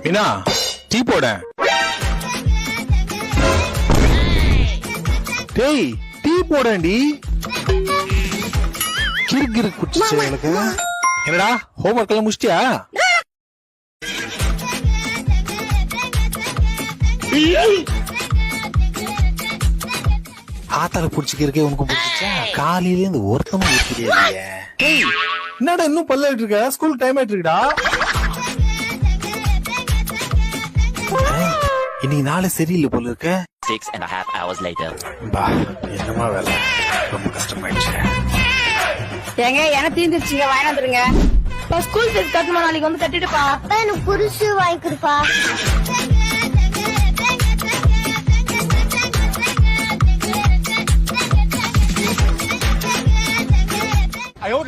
Meena tea போட. டேய் tea போடண்டி. கிறுகிறு குடிச்சு எனக்கு. என்னடா ஹோம்வொர்க் எல்லாம் முடிச்சிட்டியா? ஆத்தால புடிச்சுக்கிறக்கே உனக்கு பிடிச்சா? காலையில இருந்து ஒருத்தமா இருக்கிறீங்க. என்னடா இன்னும் பல்லாயிட்டு இருக்க? ஸ்கூல் டைம் ஆயிட்டு இருக்குடா. இன்னைக்கு நாளை சரியில்லை போல இருக்க. 6.5 hours later. பா என்னமா வேலை, ரொம்ப கஷ்டமாயிடுச்சு. ஏங்க எனக்கு தீர்ந்துருச்சுங்க, வாங்கி வந்துருங்க. ஸ்கூல் ஃபீஸ் கட்டணும், நாளைக்கு வந்து கட்டிட்டுப்பா. அப்பா எனக்கு புதுசு வாங்கி கொடுப்பா. ஐயோ